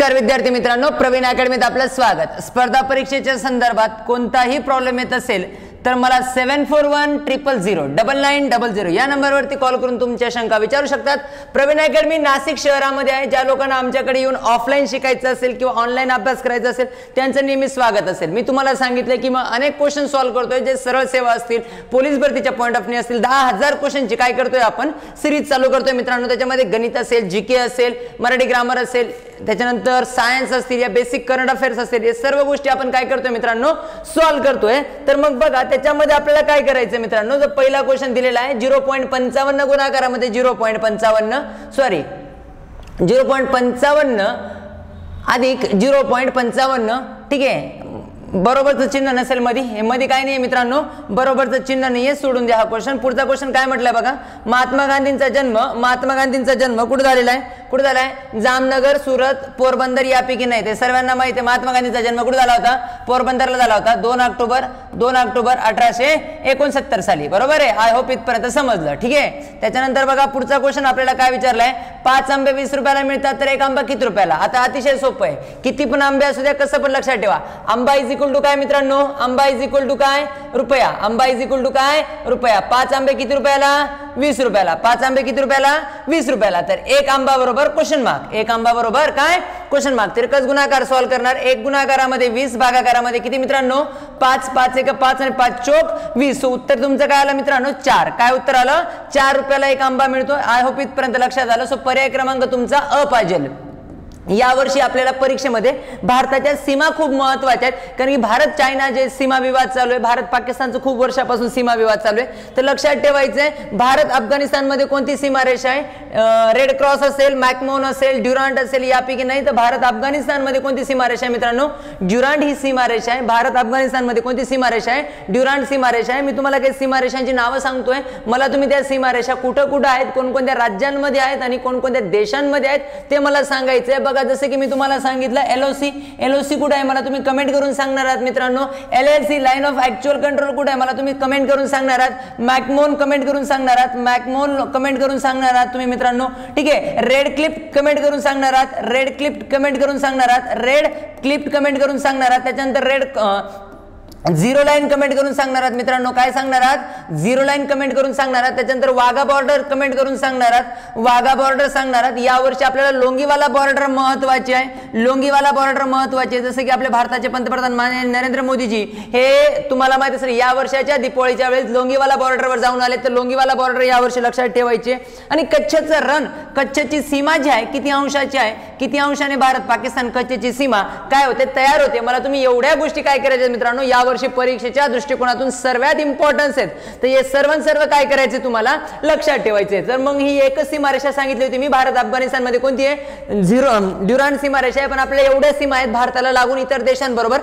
नमस्कार विद्यार्थी मित्रांनो, प्रवीण अकॅडमीत आपलं स्वागत। स्पर्धा परीक्षेच्या संदर्भात कोणताही प्रॉब्लेम येत असेल तर मला 7410009900 या नंबरवरती कॉल करून तुमच्या शंका विचारू शकतात। प्रवीण अकॅडमी नाशिक शहरामध्ये आहे। ज्या लोकांना आमच्याकडे येऊन ऑफलाइन शिकायचं असेल किंवा ऑनलाइन अभ्यास करायचा असेल त्यांचं नेहमी स्वागत असेल। मी तुम्हाला सांगितलं की मग अनेक क्वेश्चन सॉल्व्ह करतोय, जे सरळ सेवा असतील, पोलीस भरतीच्या पॉइंट ऑफ व्ह्यू असतील, 10000 क्वेश्चनची काय करतोय आपण सिरीज चालू करतोय मित्रांनो। त्याच्यामध्ये गणित असेल, जीके असेल, मराठी ग्रामर असेल, त्याच्यानंतर सायन्स असतील, या बेसिक करंट अफेअर्स असतील, या सर्व गोष्टी आपण काय करतोय मित्रांनो सॉल्व्ह करतोय। तर मग बघा त्याच्यामध्ये आपल्याला काय करायचं मित्रांनो, जो पहिला क्वेश्चन दिलेला आहे 0.55 गुणाकारामध्ये 0.55 अधिक 0.55, ठीक आहे। बरोबरचं चिन्ह नसेल मध्ये काय नाही मित्रांनो, बरोबरचं चिन्ह नाहीये, सोडून द्या हा क्वेश्चन। पुढचा क्वेश्चन काय म्हटलंय बघा, महात्मा गांधींचा जन्म कुठे झालेला आहे? कुठे झालाय? जामनगर, सुरत, पोरबंदर यापैकी नाही। ते सर्वांना माहिती आहे महात्मा गांधींचा जन्म कुठे झाला होता? पोरबंदरला झाला होता 2 ऑक्टोबर 1869 साली। बरोबर आहे? आय होप इथपर्यंत समजलं, ठीक आहे। त्याच्यानंतर बघा पुढचा क्वेश्चन आपल्याला काय विचारलाय, 5 आंबे 20 रुपयाला मिळतात तर 1 आंबा किती रुपयाला? आता अतिशय सोपं आहे, किती पण आंबे असू द्या, कसं पण लक्षात ठेवा, आंबा इज इक्वल टू काय मित्रांनो? आंबा इज इक्वल टू काय? रुपया। आंबा इज इक्वल टू काय? रुपया। 5 आंबे किती रुपयाला? 20 रुपयाला। 5 आंबे किती रुपयाला? 20 रुपयाला। तर 1 आंबा बरोबर क्वेश्चन मार्क, 1 आंबा बरोबर काय? Question mark. तिरकस गुणाकार सॉल्व्ह करणार, 1 गुणाकारामध्ये 20, भागाकारामध्ये किती मित्रांनो? 5, 5 1 5 आणि 5 चौक 20। उत्तर तुमचं काय आलं मित्रांनो? 4। काय उत्तर आलं? 4 रुपयाला 1 आंबा मिळतो। आय होप इथपर्यंत लक्षात आलं। सो पर्याय क्रमांक तुमचा अ पाहिजे। यावर्षी आपल्याला परीक्षेमध्ये भारताच्या सीमा खूप महत्त्वाच्या आहेत, कारण की भारत चायना जे सीमा विवाद चालू आहे, भारत पाकिस्तानचं खूप वर्षापासून सीमा विवाद चालू आहे। तर लक्षात ठेवायचंय, भारत अफगाणिस्तान मध्ये कोणती सीमारेषा आहे? रेड क्रॉस असेल, मॅकमोन असेल, ड्युरांट असेल, यापैकी नाही। तर भारत अफगाणिस्तान मध्ये कोणती सीमारेषा आहे मित्रांनो? ड्युरांट ही सीमारेषा आहे। भारत अफगाणिस्तान मध्ये कोणती सीमारेषा आहे? ड्युरांट सीमारेषा आहे। मी तुम्हाला काही सीमारेषांची नावं सांगतोय, मला तुम्ही त्या सीमारेषा कुठं कुठं आहेत, कोणकोणत्या राज्यांमध्ये आहेत आणि कोणकोणत्या देशांमध्ये आहेत ते मला सांगायचंय। बघा जसं की मी तुम्हाला सांगितलं एलओसी कुठे आहे मला तुम्ही कमेंट करून सांगणार आहात मित्रांनो। LLC line of actual control कुठे आहे मला तुम्ही कमेंट करून सांगणार आहात। मॅकमोन कमेंट करून सांगणार आहात, मॅकमोन कमेंट करून सांगणार आहात तुम्ही मित्रांनो, ठीक आहे। रेड क्लिप कमेंट करून सांगणार आहात, रेड क्लिप कमेंट करून सांगणार आहात, रेड क्लिप कमेंट करून सांगणार आहात। त्याच्यानंतर रेड झिरो लाईन कमेंट करून सांगणार आहात मित्रांनो, काय सांगणार आहात? झिरो लाईन कमेंट करून सांगणार आहात। त्याच्यानंतर वाघा बॉर्डर कमेंट करून सांगणार आहात, वाघा बॉर्डर सांगणार आहात। यावर्षी आपल्याला लोंगीवाला बॉर्डर महत्वाची आहे, लोंगीवाला बॉर्डर महत्वाची आहे। जसं की आपले भारताचे पंतप्रधान माननीय नरेंद्र मोदीजी हे तुम्हाला माहिती असेल या वर्षाच्या दिवाळीच्या वेळेस लोंगीवाला बॉर्डरवर जाऊन आले, तर लोंगीवाला बॉर्डर यावर्षी लक्षात ठेवायचे। आणि कच्छचं रण, कच्छची सीमा जी आहे किती अंशाची आहे, किती अंशाने भारत पाकिस्तान कच्छची सीमा काय होते तयार होते। मला तुम्ही एवढ्या गोष्टी काय करायच्या मित्रांनो, यावर्षी परीक्षेच्या दृष्टिकोनातून सर्वात इम्पॉर्टन्स आहेत, तर हे सर्व काय करायचे तुम्हाला लक्षात ठेवायचे। तर मग ही एकच सीमारेषा सांगितली होती मी, भारत अफगाणिस्तान मध्ये कोणती आहे? ड्युरांट सीमारेषा आहे। पण आपल्या एवढ्या सीमा आहेत भारताला लागून इतर देशांबरोबर,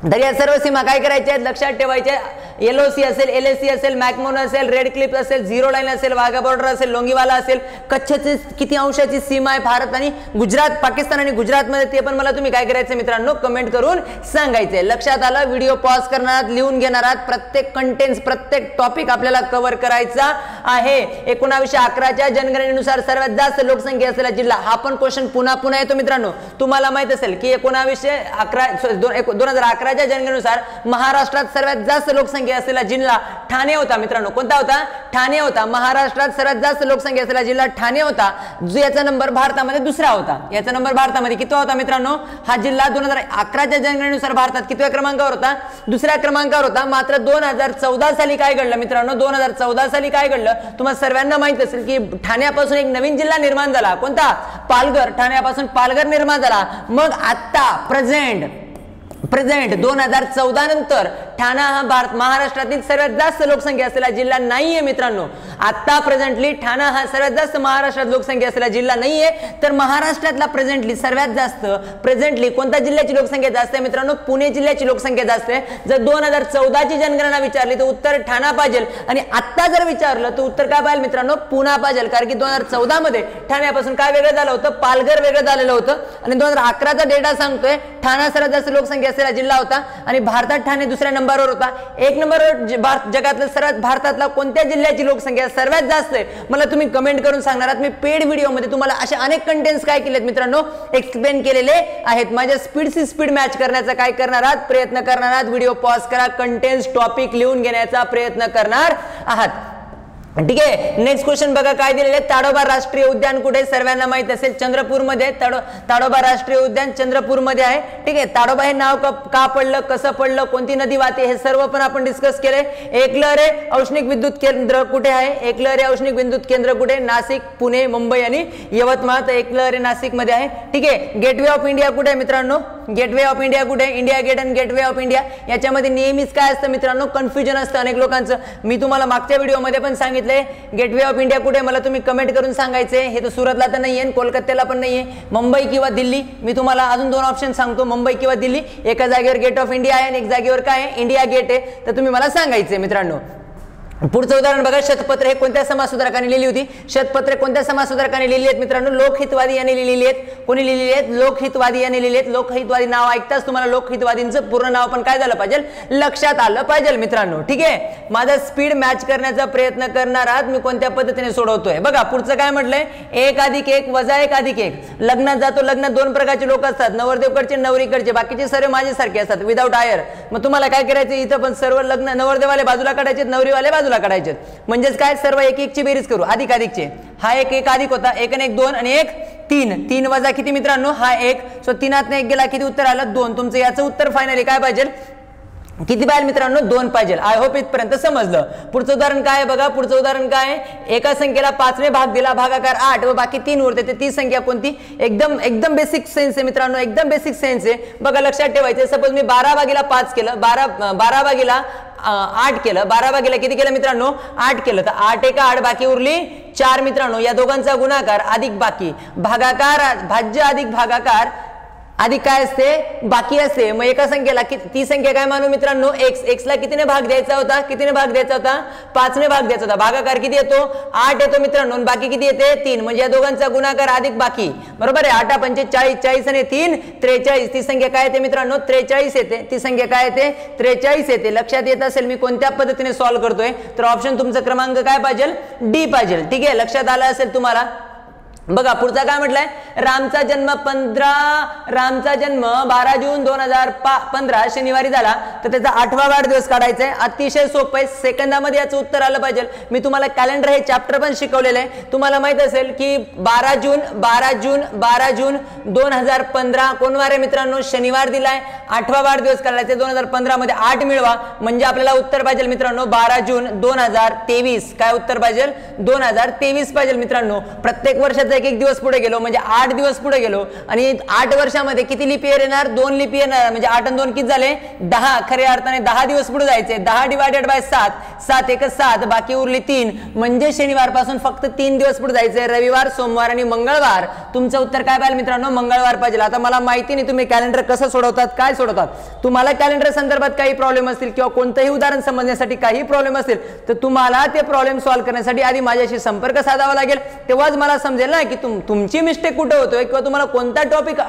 तर या सर्व सीमा काय करायच्या आहेत लक्षात ठेवायच्या। एलओसी असेल, एलएसी असेल, मॅकमोन असेल, रेड क्लिप असेल, झिरो लाईन असेल, वाघा बॉर्डर असेल, लोंगीवाला असेल, कच्छची किती अंशाची सीमा आहे भारत आणि गुजरात, पाकिस्तान आणि गुजरात मध्ये, ते पण मला तुम्ही काय करायचं मित्रांनो कमेंट करून सांगायचे। लक्षात आलं? व्हिडिओ पॉज करणार आहात, लिहून घेणार आहात, प्रत्येक कंटेंट्स प्रत्येक टॉपिक आपल्याला कव्हर करायचा आहे। 1911च्या जनगणनेनुसार सर्वात जास्त लोकसंख्या असलेला जिल्हा, हा पण क्वेश्चन पुन्हा येतो मित्रांनो। तुम्हाला माहित असेल की 2011 जनगणनेनुसार महाराष्ट्रात सर्वात जास्त लोकसंख्या असलेला जिल्हा ठाणे होता मित्रांनो। कोणता होता? ठाणे होता। महाराष्ट्रात सर्वात जास्त लोकसंख्या असलेला जिल्हा ठाणे होता, जो याचा नंबर भारतामध्ये दुसरा होता। याचा नंबर भारतामध्ये किती होता मित्रांनो? हा जिल्हा 2011च्या जनगणनेनुसार भारतात कितव्या क्रमांकावर होता? दुसऱ्या क्रमांकावर होता। मात्र 2014 साली काय घडलं मित्रांनो? 2014 साली काय घडलं तुम्हाला सर्वांना माहित असेल की ठाण्यापासून एक नवीन जिल्हा निर्माण झाला। कोणता? पालघर। ठाण्यापासून पालघर निर्माण झाला। मग आता प्रेझेंट 2014 नंतर ठाणा हा भारत महाराष्ट्रातील सर्वात जास्त लोकसंख्या असलेला जिल्हा नाहीये मित्रांनो। आता प्रेझेंटली ठाणा हा सर्वात जास्त महाराष्ट्रात लोकसंख्या असलेला जिल्हा नाहीये, तर महाराष्ट्रातला सर्वात जास्त कोणत्या जिल्ह्याची लोकसंख्या जास्त आहे मित्रांनो? पुणे जिल्ह्याची लोकसंख्या जास्त आहे। जर 2014 ची जनगणना विचारली तर उत्तर ठाणा पाहिजे, आणि आता जर विचारलं तर उत्तर काय पाहिजे मित्रांनो? पुणे पाहिजे, कारण की 2014 मध्ये ठाण्यापासून काय वेगळं झालं होतं? पालघर वेगळं झालेलं होतं। आणि 2011चा डेटा सांगतोय ठाणा सर्वात जास्त लोकसंख्या असलेला जिल्हा होता आणि भारतात ठाणे दुसऱ्या नंबर नंबरवर होता. 1 नंबरवर जगातलं सर्वात भारतातला कोणत्या जिल्ह्याची लोकसंख्या सर्वात जास्त आहे मला तुम्ही कमेंट करून सांगणार आहात. मी पेड व्हिडिओमध्ये तुम्हाला असे अनेक कंटेंट्स काय केलेत मित्रांनो एक्सप्लेन केलेले आहेत. माझ्या स्पीडशी स्पीड मॅच करण्याचा काय करणार आहात प्रयत्न करणार आहात. व्हिडिओ पॉज करा, कंटेंट्स टॉपिक लिहून घेण्याचा प्रयत्न करणार आहात. ठीक आहे. नेक्स्ट क्वेश्चन बघा काय दिलेले आहे. ताडोबा राष्ट्रीय उद्यान कुठे सर्वांना माहित असेल चंद्रपूरमध्ये. ताडोबा राष्ट्रीय उद्यान चंद्रपूरमध्ये आहे. ठीक आहे. ताडोबा हे नाव का पडलं, कसं पडलं, कोणती नदी वाहते हे सर्व पण आपण डिस्कस केले. एकलहरे औष्णिक विद्युत केंद्र कुठे आहे. एकलहरे औष्णिक विद्युत केंद्र कुठे नाशिक, पुणे, मुंबई आणि यवतमाळ. तर एकलहरे नाशिक मध्ये आहे. ठीक आहे. गेटवे ऑफ इंडिया कुठे आहे मित्रांनो. गेटवे ऑफ इंडिया कुठे. इंडिया गेट आणि गेटवे ऑफ इंडिया याच्यामध्ये नेहमीच काय असतं मित्रांनो कन्फ्युजन असतं अनेक लोकांचं. मी तुम्हाला मागच्या व्हिडिओमध्ये पण सांगितलं गेटवे ऑफ इंडिया कुठे मला तुम्ही कमेंट करून सांगायचे. हे तर सुरतला तर नाहीये, कोलकात्याला पण नाहीये, मुंबई किंवा दिल्ली. मी तुम्हाला अजून 2 ऑप्शन सांगतो मुंबई किंवा दिल्ली. एका जागेवर गेट ऑफ इंडिया आहे आणि एक जागेवर काय आहे इंडिया गेट आहे. तर तुम्ही मला सांगायचे मित्रांनो. पुढचं उदाहरण बघा. शतपत्र हे कोणत्या समाजसुधारकाने लिहिली होती. शतपत्रे कोणत्या समाजसुधारकाने लिहिली आहेत मित्रांनो. लोकहितवादी यांनी लिहिलेली आहेत. कोणी लिहिलेली आहेत लोकहितवादी यांनी लिहिली आहेत. लोकहितवादी नाव ऐकताच तुम्हाला लोकहितवादींचं पूर्ण नाव पण काय झालं पाहिजे लक्षात आलं पाहिजे मित्रांनो. ठीक आहे. माझा स्पीड मॅच करण्याचा प्रयत्न करणार आहात. मी कोणत्या पद्धतीने सोडवतोय बघा. पुढचं काय म्हटलंय 1 + 1 + 1 + 1. लग्नात जातो. लग्नात 2 प्रकारचे लोक असतात नवरदेवकडचे नवरीकडचे. बाकीचे सर्व माझ्यासारखे असतात विदाऊट आयर. मग तुम्हाला काय करायचं इथं पण सर्व लग्न नवरदेवाले बाजूला काढायचे नवरीवाले बाजूला काढायचे. म्हणजेच काय सर्व 1 1 ची बेरीज करू. अधिक अधिकचे हा 1 1 अधिक होता. 1 आणि 1 2 आणि 1 3. 3 वजा किती मित्रांनो हा 1. सो 3 1 गेला किती उत्तर आलं 2. तुमचं याचं उत्तर फायनली काय पाहिजे किती पाहिजे मित्रांनो 2 पाहिजे. आय होप इथपर्यंत समजलं. पुढचं उदाहरण काय बघा. पुढचं उदाहरण काय एका संख्येला 5 ने भाग दिला भागाकार 8 व बाकी 3 उरते. ते ती संख्या कोणती. एकदम बेसिक सेन्स आहे मित्रांनो. एकदम बेसिक सेन्स आहे बघा. लक्षात ठेवायचं सपोज मी 12 भागीला 5 केलं 12 भागीला 8 केलं 12 भागीला किती केलं मित्रांनो 8 केलं. तर 8 1 8 बाकी उरली 4 मित्रांनो. या दोघांचा गुणाकार अधिक बाकी भागाकार भाज्य अधिक भागाकार अधिक काय असते बाकी असते. मग एका संख्येला ती संख्या काय मानू मित्रांनो x. x ला कितीने भाग द्यायचा होता. कितीने भाग द्यायचा होता 5 ने भाग द्यायचा होता. भागाकार किती येतो 8 येतो मित्रांनो. बाकी किती येते 3. म्हणजे या दोघांचा गुणाकार अधिक बाकी बरोबर आहे. 8 × 5 = 40 40 आणि 3 43. ती संख्या काय येते मित्रांनो 43 येते. ती संख्या काय येते 43 येते. लक्षात येत असेल मी कोणत्या पद्धतीने सॉल्व्ह करतोय. तर ऑप्शन तुमचा क्रमांक काय पाहिजे डी पाहिजे. ठीक आहे. लक्षात आलं असेल तुम्हाला. बघा पुढचा काय म्हटलंय रामचा जन्म 12 जून 2015 शनिवारी झाला. तर त्याचा 8वा वाढदिवस काढायचा आहे. अतिशय सोपं आहे. सेकंदामध्ये याचं उत्तर आलं पाहिजे. मी तुम्हाला कॅलेंडर हे चॅप्टर पण शिकवलेलं आहे. तुम्हाला माहित असेल की 12 जून 2015 कोण वार आहे मित्रांनो शनिवार दिलाय. 8वा वाढदिवस काढायचा 2015 मध्ये 8 मिळवा म्हणजे आपल्याला उत्तर पाहिजे मित्रांनो 12 जून 2023. काय उत्तर पाहिजे 2023 पाहिजे मित्रांनो. प्रत्येक वर्षात 1 दिवस पुढे गेलो म्हणजे 8 दिवस पुढे गेलो आणि 8 वर्षामध्ये किती लिप इयर येणार 2 लिप इयर येणार. म्हणजे 8 आणि 2 किती झाले 10. खऱ्या अर्थाने 10 दिवस पुढे जायचे. 10 / 7 7 1 7 बाकी उरली 3. म्हणजे शनिवार पासून फक्त 3 दिवस पुढे जायचे. रविवार सोमवार आणि मंगळवार. तुमचं उत्तर काय पाहिजे मित्रांनो मंगळवार पाहिजे. आता मला माहिती नाही तुम्ही कॅलेंडर कसं सोडवतात काय सोडवतात. तुम्हाला कॅलेंडर संदर्भात काही प्रॉब्लेम असतील किंवा कोणतंही उदाहरण समजण्यासाठी काही प्रॉब्लेम असेल तर तुम्हाला ते प्रॉब्लेम सॉल्व्ह करण्यासाठी आधी माझ्याशी संपर्क साधावा लागेल. तेव्हाच मला समजेल ना की तुमची मिस्टेक कुठे होतोय किंवा तुम्हाला कोणता टॉपिक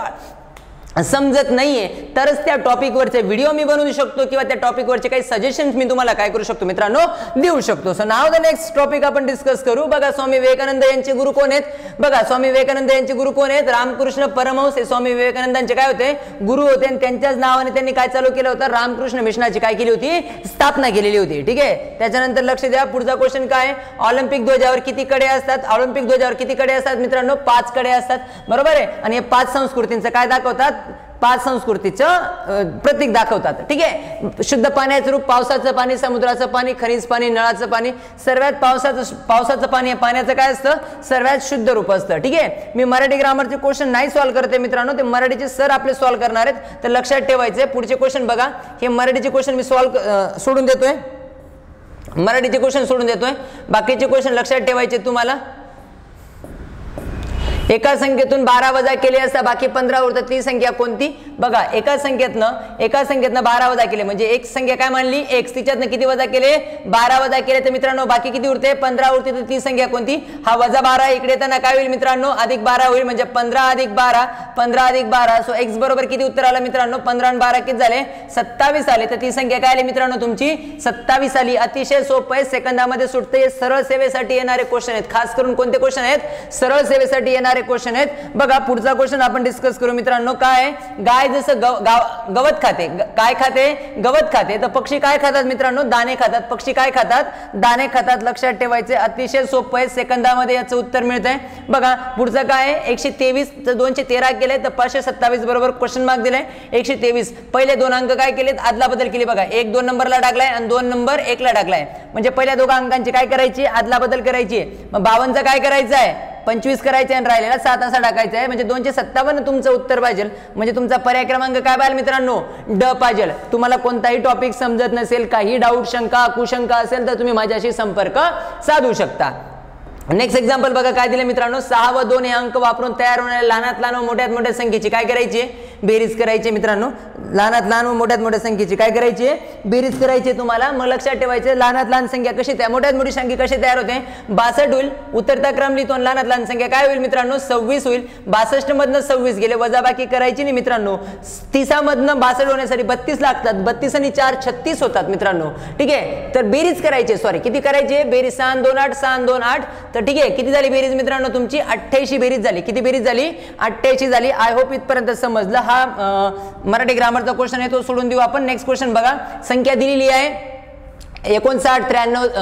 समजत नाहीये तरच त्या टॉपिकवरचे व्हिडिओ मी बनवू शकतो किंवा त्या टॉपिकवरचे काही सजेशन्स मी तुम्हाला काय करू शकतो मित्रांनो देऊ शकतो. So now the next topic आपण डिस्कस करू. बघा स्वामी विवेकानंद यांचे गुरु कोण आहेत. बघा स्वामी विवेकानंद यांचे गुरु कोण आहेत रामकृष्ण परमहंस हे स्वामी विवेकानंदांचे काय होते गुरु होते आणि त्यांच्याच नावाने त्यांनी काय चालू केलं होतं रामकृष्ण मिशनाची काय केली होती स्थापना केलेली होती. ठीक आहे. त्याच्यानंतर लक्ष द्या पुढचा क्वेश्चन काय ऑलिम्पिक ध्वजावर किती कडे असतात. ऑलिम्पिक ध्वजावर किती कडे असतात मित्रांनो 5 कडे असतात बरोबर आहे. आणि हे 5 संस्कृतींचं काय दाखवतात 5 संस्कृतीचं प्रतीक दाखवतात. ठीक आहे. शुद्ध पाण्याचं रूप पावसाचं पाणी समुद्राचं पाणी खनिज पाणी नळाचं पाणी सर्वात पावसाचं पाणी हे पाण्याचं काय असतं सर्वात शुद्ध रूप असतं. ठीक आहे. मी मराठी ग्रामरचे क्वेश्चन नाही सॉल्व्ह करते मित्रांनो ते मराठीचे सर आपले सॉल्व्ह करणार आहेत. तर लक्षात ठेवायचे पुढचे क्वेश्चन बघा. हे मराठीचे क्वेश्चन मी सोडून देतोय. मराठीचे क्वेश्चन सोडून देतोय. बाकीचे क्वेश्चन लक्षात ठेवायचे तुम्हाला. एका संख्येतून 12 वजा केले असता बाकी 15 उरतात, ती संख्या कोणती? बघा एका संख्येतनं 12 वजा केले म्हणजे एक संख्या काय मानली x, तिच्यातनं किती वजा केले? 12 वजा केले, तर मित्रांनो बाकी किती उरते? 15 उरते, तर ती संख्या कोणती? हा वजा 12 इकडे येताना काय होईल मित्रांनो? अधिक 12 होईल, म्हणजे 15 अधिक 12 सो x बरोबर किती उत्तर आलं मित्रांनो? 15 आणि 12 किती झाले? 27 आले, तर ती संख्या काय आली मित्रांनो तुमची? 27 आली. अतिशय सोपं आहे, सेकंदामध्ये सुटते. सरळ सेवेसाठी येणारे क्वेश्चन आहेत, खास करून कोणते क्वेश्चन आहेत? सरळ सेवेसाठी येणारे क्वेश्चन आहेत. बघा पुढचा क्वेश्चन आपण डिस्कस करू मित्रांनो. काय? गाय जसं गवत खाते, काय खाते? गवत खाते. तर पक्षी काय खातात मित्रांनो? दाणे खातात. पक्षी काय खातात? दाणे खातात. लक्षात ठेवायचे, अतिशय सोपं आहे, सेकंदामध्ये याचं उत्तर मिळतंय. बघा पुढचं काय आहे? 123 तर 213 केले, तर 527 बरोबर क्वेश्चन मार्क दिलाय. 123 पहिले दोन अंक काय केलेत? आदला बदल केली. बघा 1 2 नंबरला टाकलाय आणि 2 नंबर 1 ला टाकलाय, म्हणजे पहिल्या दोघा अंकांची काय करायची? आदला बदल करायची. मग 52 काय करायचं आहे? 25 करायचे आणि राहिलेला 7 असा टाकायचा आहे, म्हणजे 257 तुमचं उत्तर पाहिजे. म्हणजे तुमचा पर्याय क्रमांक काय पाहिजे मित्रांनो? ड पाहिजे. तुम्हाला कोणताही टॉपिक समजत नसेल, काही डाऊट, शंका, कुशंका असेल तर तुम्ही माझ्याशी संपर्क साधू शकता. नेक्स्ट एक्झाम्पल बघा काय दिले मित्रांनो. 6 व 2 हे अंक वापरून तयार होणाऱ्या लहानात लहान व मोठ्यात मोठ्या संख्येची काय करायची? बेरीज करायची मित्रांनो. लहानात लहान व मोठ्यात मोठ्या संख्येची काय करायची? बेरीज करायची तुम्हाला. मग लक्षात ठेवायचे, लहानात लहान संख्या कशी तयार, मोठ्यात मोठी संख्या कशी तयार होते? 62 होईल. उतरता क्रम लिहितो, लहानात लहान संख्या काय होईल मित्रांनो? 26 होईल. 62 मधनं 26 गेले, वजाबाकी करायची नाही मित्रांनो. 30 मधनं 62 होण्यासाठी 32 लागतात. 32 आणि 4 36 होतात मित्रांनो. ठीक आहे, तर बेरीज करायची. सॉरी, किती करायची बेरीज? 6 2 8 6 2 8. तर ठीक आहे, किती झाली बेरीज मित्रांनो तुमची? 88 बेरीज झाली. किती बेरीज झाली? 88 झाली. आय होप इथपर्यंत समजलं. हा मराठी ग्रामरचा क्वेश्चन आहे, तो सोडून देऊ आपण. नेक्स्ट क्वेश्चन बघा. संख्या दिलेली आहे 59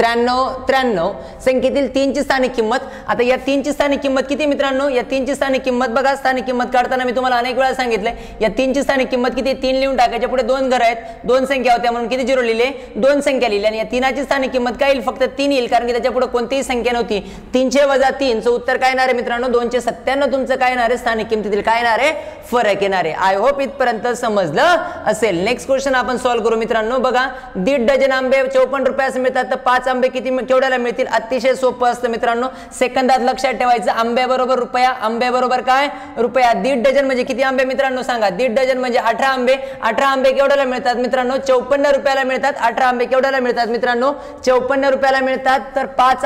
93 संख्येतील 3 ची स्थानिक किंमत. आता या 3 ची स्थानिक किंमत किती मित्रांनो? या 3 ची स्थानिक किंमत बघा. स्थानिक किंमत काढताना मी तुम्हाला अनेक वेळा सांगितलंय, या 3 ची स्थानिक किंमत किती? 3 लिहून टाकायच्या. पुढे 2 घर आहेत, 2 संख्या होत्या म्हणून किती झिरो लिहिले? 2 संख्या लिहिल्या. आणि या 3 ची स्थानिक किंमत काय येईल? फक्त 3 येईल, कारण की त्याच्या पुढे कोणतीही संख्या नव्हती. 300 वजा 3 चं उत्तर काय येणार आहे मित्रांनो? 297 तुमचं काय येणार आहे? स्थानिक किंमतीतील काय येणार आहे? फरक येणार आहे. आय होप इथपर्यंत समजलं असेल. नेक्स्ट क्वेश्चन आपण सॉल्व्ह करू मित्रांनो. बघा 1.5 डझन आंबे 54 रुपयास मिळतात, तर 5 आंबे किती केवढ्याला मिळतील? अतिशय सोपं असतं मित्रांनो, सेकंदात लक्षात ठेवायचं. आंबे बरोबर रुपया, आंबे बरोबर काय? रुपया. 1.5 डझन म्हणजे किती आंबे मित्रांनो सांगा? 1.5 डझन म्हणजे 18 आंबे. 18 आंबे केवढ्याला मिळतात मित्रांनो? 54 रुपयाला मिळतात. 18 आंबे केवढ्याला मिळतात मित्रांनो? 54 रुपयाला मिळतात. तर 5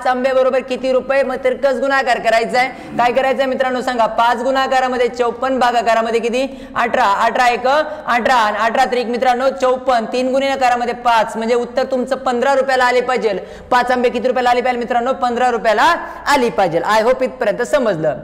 आंबे बरोबर किती रुपये? मग तिरकस गुणाकार करायचा आहे. काय करायचं आहे मित्रांनो सांगा? 5 गुणाकारामध्ये 54, भागाकारामध्ये किती? 18. 18 1 18 आणि 18 त्रिक मित्रांनो 54. 3 गुणिलेकारामध्ये 5, म्हणजे उत्तर तुमचं 15 रुपयाला आले पाहिजे. 5 आंबे किती रुपयाला आली पाहिजे मित्रांनो? 15 रुपयाला आली पाहिजे. आय होप इथपर्यंत समजलं.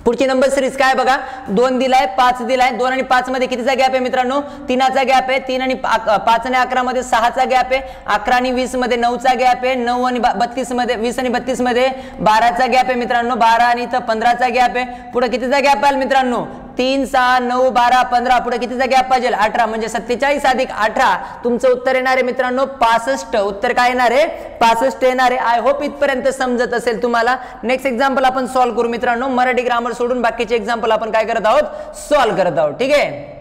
पुढची नंबर सिरीज काय बघा. 2 दिलाय, 5 दिलाय. 2 आणि 5 मध्ये कितीचा गॅप आहे मित्रांनो? 3चा गॅप आहे. 3 आणि 5 आणि 11 मध्ये 6चा गॅप आहे. 11 आणि 20 मध्ये 9चा गॅप आहे. 9 आणि 32 मध्ये 20 आणि 32 मध्ये 12चा गॅप आहे मित्रांनो. 12 आणि इथं 15चा गॅप आहे. पुढे कितीचा गॅप आहे मित्रांनो? 3 6 9 12 15. पुढे कितीचा गॅप पाहिजे? 18, म्हणजे 47 अधिक 18 तुमचं उत्तर येणार आहे मित्रांनो 65. उत्तर काय येणार आहे? 65 येणार आहे. आय होप इथपर्यंत समजत असेल तुम्हाला. नेक्स्ट एक्झाम्पल आपण सॉल्व्ह करू मित्रांनो. मराठी ग्रामर सोडून बाकीचे एक्झाम्पल आपण काय करत आहोत? सॉल्व्ह करत आहोत. ठीक आहे,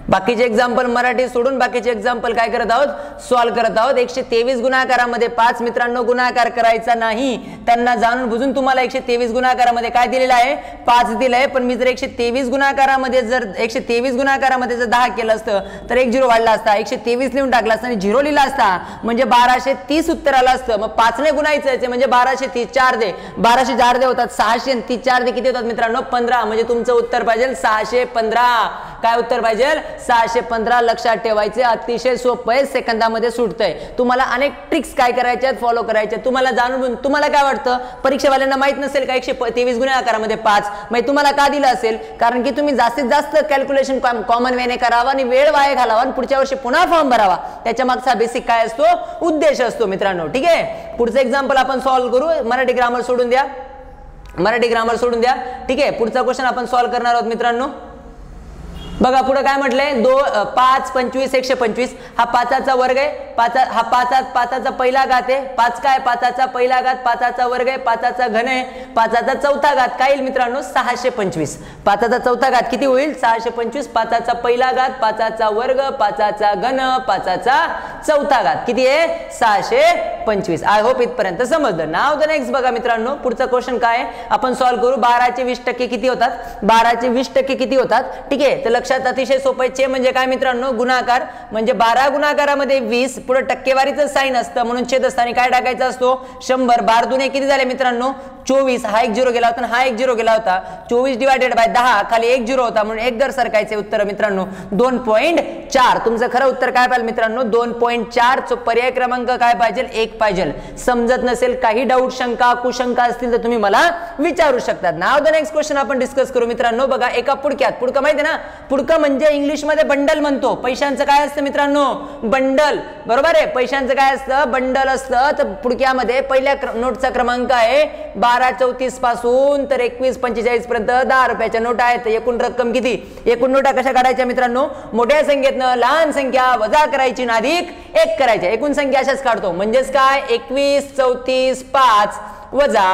बाकीचे एक्झाम्पल मराठी सोडून बाकीचे एक्झाम्पल काय करत आहोत? सॉल्व्ह करत आहोत. 123 गुणाकारामध्ये 5 मित्रांनो गुणाकार करायचा नाही. त्यांना जाणून बुजून तुम्हाला 123 गुणाकारामध्ये काय दिलेलं आहे? 5 दिलंय. पण मी जर 123 गुणाकारामध्ये जर 10 केलं असतं तर 1 0 वाढला असता. 123 लिहून टाकला असता आणि 0 लिहिला असता, म्हणजे 1230 उत्तर आलं असतं. मग 5 ने गुणायचं म्हणजे 1230. 4 दे, 1204 दे होतात 600 आणि 4 दे किती होतात मित्रांनो? 15. म्हणजे तुमचं उत्तर पाहिजे 615. काय उत्तर पाहिजे? 615. लक्षात ठेवायचे, अतिशय सोपं आहे, सेकंदामध्ये सुटतंय. तुम्हाला अनेक ट्रिक्स काय करायच्या फॉलो करायच्या. तुम्हाला जाणून तुम्हाला काय वाटतं? परीक्षेवाल्यांना माहित नसेल का 123 गुणाकारामध्ये 5? मग तुम्हाला का दिलं असेल? कारण की तुम्ही जास्तीत जास्त कॅल्क्युलेशन कॉमन वेने करावा आणि वेळ वाया घालावा आणि पुढच्या वर्षी पुन्हा फॉर्म भरावा. त्याच्या मागचा बेसिक काय असतो? उद्देश असतो मित्रांनो. ठीक आहे, पुढचं एक्झाम्पल आपण सॉल्व्ह करू. मराठी ग्रामर सोडून द्या, मराठी ग्रामर सोडून द्या. ठीक आहे, पुढचा क्वेश्चन आपण सॉल्व्ह करणार आहोत मित्रांनो. बघा पुढे काय म्हटलंय? 5 25 125. हा 5चा वर्ग आहे. हा 5चा पहिला घात आहे. 5 काय? 5चा पहिला घात. 5चा वर्ग आहे. 5चा घन आहे. 5चा चौथा घात काय येईल मित्रांनो? 625. 5चा चौथा घात किती होईल? 625. 5चा पहिला घात, 5चा वर्ग, 5चा घन, 5चा चौथा घात किती आहे? 625. 25. आय होप इथपर्यंत समजलं. नाव द नेक्स्ट बघा मित्रांनो, पुढचा क्वेश्चन काय आपण सॉल्व्ह करू. 12चे 20% किती होतात? 12चे 20% किती होतात? ठीक आहे, तर लक्षात अतिशय सोपं आहे. चे म्हणजे काय मित्रांनो? गुणाकार. म्हणजे 12 गुणाकारामध्ये 20 पुढे टक्केवारीचं साइन असतं म्हणून छेदस्थानी काय टाकायचं असतो? 100. 12 दुने किती झाले मित्रांनो? 24. हा एक 0 गेला होता आणि हा एक 0 गेला होता. 24 डिवायडेड बाय 10 खाली एक 0 होता म्हणून एक घर सरकायचे उत्तर मित्रांनो 2.4. तुमचं खरं उत्तर काय पाहिजे मित्रांनो? 2.4. चा पर्याय क्रमांक काय पाहिजे? 1 पाहिजे. समजत नसेल, काही डाऊट, शंका, कुशंका असतील तर तुम्ही मला विचारू शकतात. नाव द नेक्स्ट क्वेश्चन आपण डिस्कस करू मित्रांनो. बघा एका पुडक्यात, पुडकं माहिती आहे ना? पुडकं म्हणजे इंग्लिश मध्ये बंडल म्हणतो. पैशांचं काय असतं मित्रांनो? बंडल. बरोबर आहे, पैशांचं काय असतं? बंडल असतं. तर पुडक्यामध्ये पहिल्या नोटचा क्रमांक आहे 1234 पासून तर 2145 पर्यंत 10 रुपयाच्या नोट आहेत. एकूण रक्कम किती? एकूण नोटा कशा काढायच्या मित्रांनो? मोठ्या संख्येतनं लहान संख्या वजा करायची आणि अधिक 1 करायच्या. एकूण संख्या अशाच काढतो. म्हणजेच काय? 21 34 5 वजा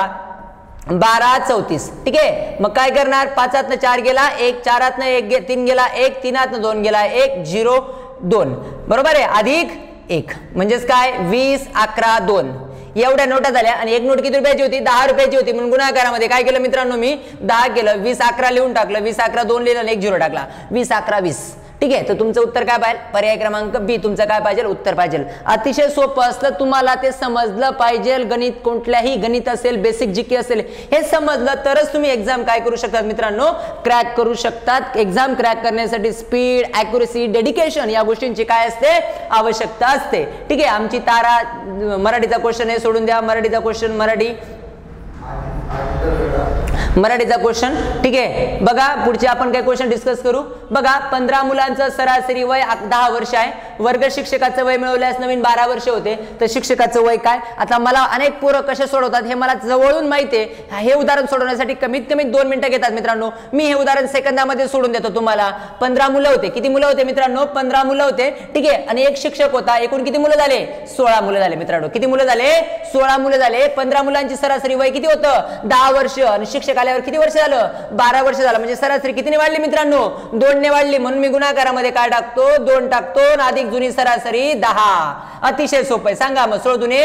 12 34. ठीक आहे, मग काय करणार? 5 4 गेला 1, 4 1 3 गेला 1, 3 2 गेला 1, 0 2. बरोबर आहे, अधिक 1 म्हणजेच काय? 20 11 2 एवढ्या नोटा झाल्या. आणि एक नोट किती रुपयाची होती? 10 रुपयाची होती म्हणून गुणाकारामध्ये काय केलं मित्रांनो? मी 10 केलं. 20 11 लिहून टाकलं. 20 11 2 लिहिलं आणि 1 0 टाकला. 20 11 20. ठीक आहे, तर तुमचं उत्तर काय पाहिजे? पर्याय क्रमांक बी तुमचं काय पाहिजे? उत्तर पाहिजे. अतिशय सोपं असलं, तुम्हाला ते समजलं पाहिजे. गणित, कोणत्याही गणित असेल, बेसिक जीके असेल, हे समजलं तरच तुम्ही एक्झाम काय करू शकतात मित्रांनो? क्रॅक करू शकतात. एक्झाम क्रॅक करण्यासाठी स्पीड, ॲक्युरेसी, डेडिकेशन या गोष्टींची काय असते? आवश्यकता असते. ठीक आहे, आमची तारा मराठीचा क्वेश्चन आहे, सोडून द्या. मराठीचा क्वेश्चन, मराठीचा क्वेश्चन. ठीक आहे, बघा पुढचे आपण काय क्वेश्चन डिस्कस करू. बघा 15 मुलांचं सरासरी वय 10 वर्ष आहे. वर्ग शिक्षकाचं वय मिळवल्यास नवीन 12 वर्ष होते. तर शिक्षकाचं वय काय? आता मला अनेक पोरं कसे सोडवतात हे मला जवळून माहिती आहे. हे उदाहरण सोडवण्यासाठी कमीत कमी 2 मिनिटं घेतात मित्रांनो. मी हे उदाहरण सेकंदामध्ये सोडून देतो तुम्हाला. 15 मुलं होते. किती मुलं होते मित्रांनो? 15 मुलं होते. ठीक आहे, आणि एक शिक्षक होता. एकूण किती मुलं झाले? 16 मुलं झाले मित्रांनो. किती मुलं झाले? 16 मुलं झाले. 15 मुलांची सरासरी वय किती होतं? 10 वर्ष. आणि शिक्षक आल्यावर किती वर्ष झालं? 12 वर्ष झालं. म्हणजे सरासरी कितीने वाढली मित्रांनो? 2 ने वाढली. म्हणून मी गुणाकारामध्ये काय टाकतो? 2 टाकतो. अधिक जुनी सरासरी 10. अतिशय सोपं आहे. सांगा मग 16 दुने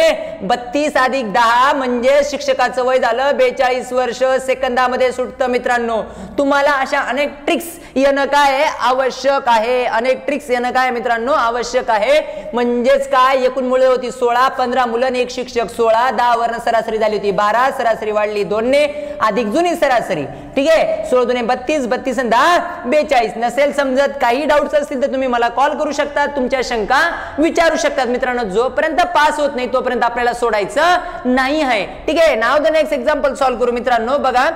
32 अधिक 10 म्हणजे शिक्षकाचं वय झालं 42 वर्ष. सेकंदामध्ये सुटतं मित्रांनो. तुम्हाला अशा अनेक ट्रिक्स येणं काय आवश्यक आहे? अनेक ट्रिक्स येणं काय मित्रांनो? आवश्यक आहे. म्हणजेच काय? एकूण मुलं होती 16, 15 मुलं आणि एक शिक्षक 16. 10 वर्ण सरासरी झाली होती 12. सरासरी वाढली 2 ने अधिक जुनी सरासरी. ठीक आहे, 16 दुने 32, 32 आणि 10 42. नसेल समजत, काही डाऊट्स असतील तर तुम्ही मला कॉल करू शकता. तुमच्या शंका विचारू शकतात मित्रांनो. जोपर्यंत पास होत नाही तोपर्यंत आपल्याला सोडायचं नाही आहे. ठीक आहे, नाव द नेक्स्ट एक्झाम्पल सॉल्व्ह करू मित्रांनो. बघा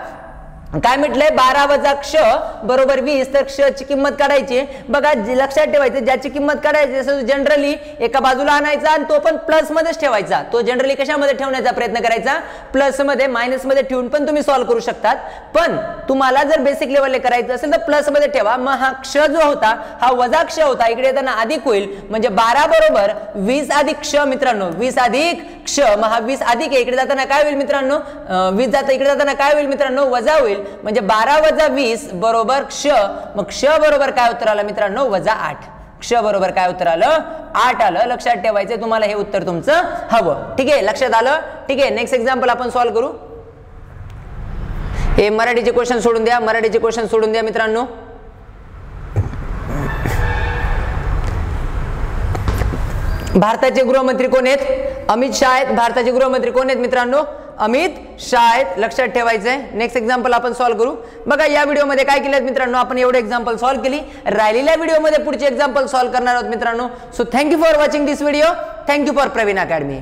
काय म्हटलंय? 12 वजा क्ष बरोबर 20. तर क्ष ची किंमत काढायची. बघा लक्षात ठेवायचं, ज्याची किंमत काढायची जनरली एका बाजूला आणायचा आणि तो पण प्लस मध्येच ठेवायचा. तो जनरली कशामध्ये ठेवण्याचा प्रयत्न करायचा? प्लस मध्ये, मायनस मध्ये ठेवून पण तुम्ही सॉल्व्ह करू शकतात. पण तुम्हाला जर बेसिक लेवलला करायचं असेल तर प्लस मध्ये ठेवा. मग हा क्ष जो होता हा वजा क्ष होता. इकडे येताना अधिक होईल. म्हणजे 12 बरोबर 20 अधिक क्ष मित्रांनो. 20 अधिक क्ष. मग हा 20 अधिक आहे. इकडे जाताना काय होईल मित्रांनो? 20 जाता इकडे जाताना काय होईल मित्रांनो? वजा होईल. म्हणजे 12 वजा 20 बरोबर क्ष. मग क्ष बरोबर काय उत्तर आलं मित्रांनो? वजा 8. क्ष बरोबर काय उत्तर आलं? 8 आलं. लक्षात ठेवायचं, तुम्हाला हे उत्तर तुमचं हवं. ठीक आहे, लक्षात आलं. ठीक आहे, नेक्स्ट एक्झाम्पल आपण सॉल्व्ह करू. हे मराठीचे क्वेश्चन सोडून द्या. मराठीचे क्वेश्चन सोडून द्या मित्रांनो. भारताचे गृहमंत्री कोण आहेत? अमित शाह आहेत. भारताचे गृहमंत्री कोण आहेत मित्रांनो? अमित शाह आहेत. लक्षात ठेवायचंय. नेक्स्ट एक्झाम्पल आपण सॉल्व्ह करू. बघा या व्हिडिओमध्ये काय केलं मित्रांनो? आपण एवढे एक्झाम्पल सॉल्व्ह केली. राहिलेल्या व्हिडिओमध्ये पुढचे एक्झाम्पल सॉल्व्ह करणार आहोत मित्रांनो. So thank you for watching this video. Thank you for Praveen academy.